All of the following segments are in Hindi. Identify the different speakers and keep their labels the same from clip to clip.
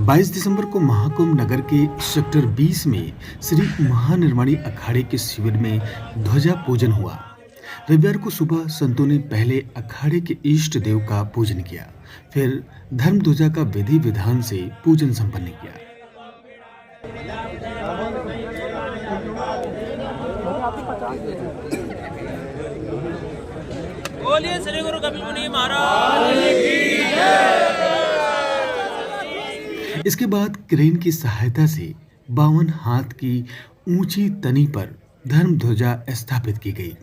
Speaker 1: 22 दिसंबर को महाकुंभ नगर के सेक्टर 20 में श्री महानिर्वाणी अखाड़े के शिविर में ध्वजा पूजन हुआ। रविवार को सुबह संतों ने पहले अखाड़े के इष्ट देव का पूजन किया, फिर धर्म ध्वजा का विधि विधान से पूजन संपन्न किया।
Speaker 2: बोलिए श्री गुरु कपिल मुनि महाराज की जय।
Speaker 1: इसके बाद क्रेन की सहायता से 52 हाथ की ऊंची तनी पर धर्म ध्वजा स्थापित की गई।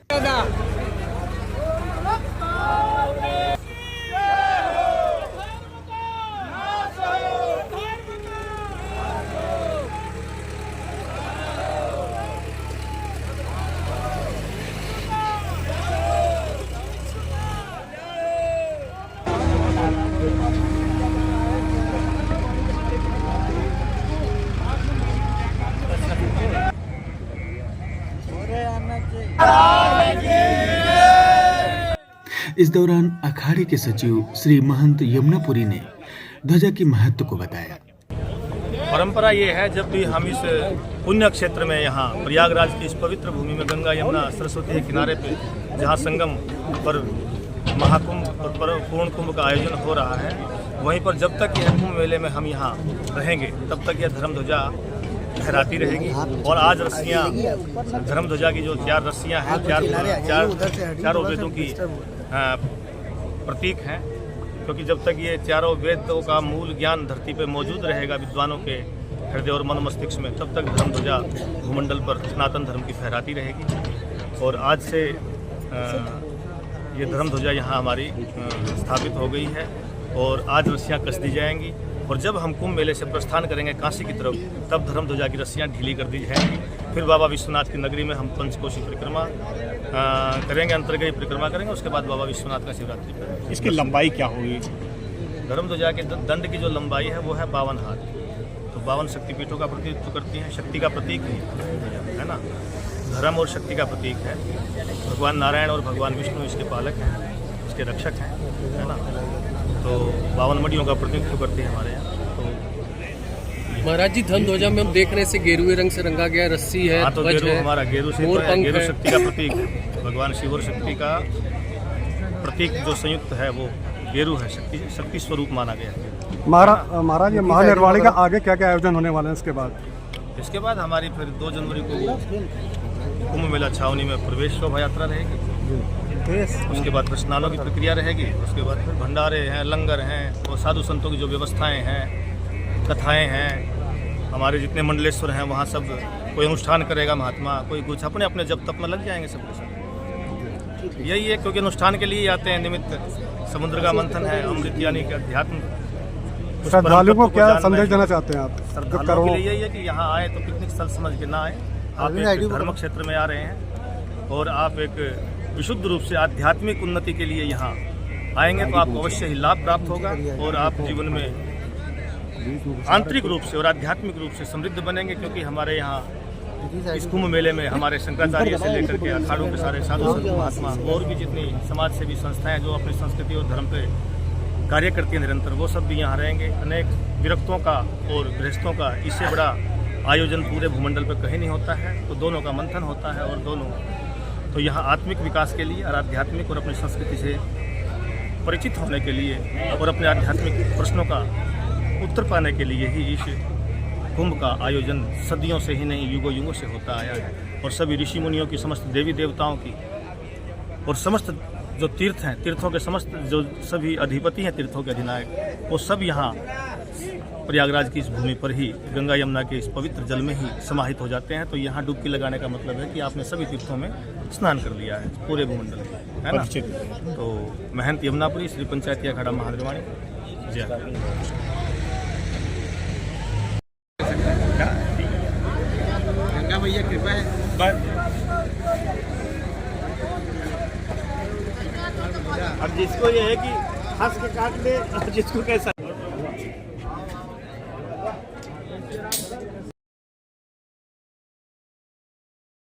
Speaker 1: इस दौरान अखाड़े के सचिव श्री महंत यमुनापुरी ने ध्वजा की महत्व को बताया।
Speaker 3: परंपरा ये है, जब भी हम इस पुण्य क्षेत्र में यहाँ प्रयागराज की इस पवित्र भूमि में गंगा यमुना सरस्वती के किनारे पे जहाँ संगम पर महाकुंभ और पूर्ण कुंभ का आयोजन हो रहा है, वहीं पर जब तक यह कुंभ मेले में हम यहाँ रहेंगे तब तक यह धर्म ध्वजा फहराती रहेगी। और आज रस्सियाँ धर्म ध्वजा की जो 4 रस्सियाँ हैं, चारों वेदों की प्रतीक हैं, क्योंकि जब तक ये चारों वेदों का मूल ज्ञान धरती पे मौजूद रहेगा विद्वानों के हृदय और मन मस्तिष्क में, तब तक धर्म ध्वजा भूमंडल पर सनातन धर्म की फहराती रहेगी। और आज से ये धर्म ध्वजा यहाँ हमारी स्थापित हो गई है और आज रस्सियाँ कस दी जाएंगी। और जब हम कुंभ मेले से प्रस्थान करेंगे काशी की तरफ, तब धर्म ध्वजा की रस्सियाँ ढीली कर दी जाएंगी। फिर बाबा विश्वनाथ की नगरी में हम पंचकोशी परिक्रमा करेंगे, अंतर्गत परिक्रमा करेंगे। उसके बाद बाबा विश्वनाथ का शिवरात्रि करेंगे।
Speaker 4: इसकी लंबाई क्या होगी?
Speaker 3: धर्म ध्वजा के दंड की जो लंबाई है वो है 52 हाथ। तो 52 शक्तिपीठों का प्रतिनिधित्व करती हैं, शक्ति का प्रतीक है ना, धर्म और शक्ति का प्रतीक है। भगवान नारायण और भगवान विष्णु इसके पालक हैं, इसके रक्षक हैं, है ना। तो 52 मड़ियों का प्रतिनिधित्व करते हैं हमारे यहाँ। तो
Speaker 2: महाराज जी, धर्म ध्वजा में हम देख रहे हैं गेरुए रंग से रंगा गया, रस्सी है,
Speaker 3: तो गेरू
Speaker 2: है,
Speaker 3: हमारा गेरू से
Speaker 2: मोर पंख
Speaker 3: गेरू
Speaker 2: है।
Speaker 3: शक्ति का प्रतीक है। भगवान शिव और शक्ति का प्रतीक जो संयुक्त है वो गेरू है, शक्ति स्वरूप माना गया है।
Speaker 4: महाराज, ये महानिर्वाणी का आगे क्या क्या आयोजन होने वाले हैं
Speaker 3: इसके बाद हमारी फिर 2 जनवरी को कुंभ मेला छावनी में प्रवेश शोभा यात्रा रहेगी। उसके बाद स्नानों की प्रक्रिया रहेगी। उसके बाद फिर भंडारे हैं, लंगर हैं और साधु संतों की जो व्यवस्थाएं हैं, कथाएं हैं, हमारे जितने मंडलेश्वर हैं वहाँ सब कोई अनुष्ठान करेगा महात्मा, कोई कुछ अपने अपने जब तप में लग जाएंगे सब के सब। यही है, क्योंकि अनुष्ठान के लिए आते हैं, निमित्त समुद्र का मंथन है, अमृत यानी कि अध्यात्म।
Speaker 4: श्रद्धालुओं को क्या संदेश देना चाहते हैं आप?
Speaker 3: श्रद्धालुओं के लिए यही है कि यहाँ आए तो पिकनिक स्थल समझ के ना आए। आप एक धर्म क्षेत्र में आ रहे हैं और आप एक विशुद्ध रूप से आध्यात्मिक उन्नति के लिए यहाँ आएंगे तो आपको अवश्य ही लाभ प्राप्त होगा और आप जीवन में आंतरिक रूप से और आध्यात्मिक रूप से समृद्ध बनेंगे। क्योंकि हमारे यहाँ इस कुंभ मेले में हमारे शंकराचार्य से लेकर के अखाड़ों के सारे साधु संत महात्मा और भी जितनी समाज सेवी संस्थाएं जो अपनी संस्कृति और धर्म पे कार्य करती हैं निरंतर, वो सब भी यहाँ रहेंगे। अनेक विरक्तों का और गृहस्थों का इससे बड़ा आयोजन पूरे भूमंडल पर कहीं नहीं होता है। तो दोनों का मंथन होता है और दोनों तो यहाँ आत्मिक विकास के लिए और आध्यात्मिक और अपनी संस्कृति से परिचित होने के लिए और अपने आध्यात्मिक प्रश्नों का उत्तर पाने के लिए ही इस कुंभ का आयोजन सदियों से ही नहीं युगों युगों से होता आया है। और सभी ऋषि मुनियों की, समस्त देवी देवताओं की और समस्त जो तीर्थ हैं, तीर्थों के समस्त जो सभी अधिपति हैं, तीर्थों के अधिनायक, वो सब यहाँ प्रयागराज की इस भूमि पर ही गंगा यमुना के इस पवित्र जल में ही समाहित हो जाते हैं। तो यहाँ डुबकी लगाने का मतलब है कि आपने सभी तीर्थों में स्नान कर लिया है पूरे भूमंडल में, है ना। तो महंत यमुनापुरी, श्री पंचायती अखाड़ा महानिर्वाणी। जय।
Speaker 2: गंगा मैया कृपा है।
Speaker 3: अब जिसको ये है कि हंस के काट ले, जिसको कैसा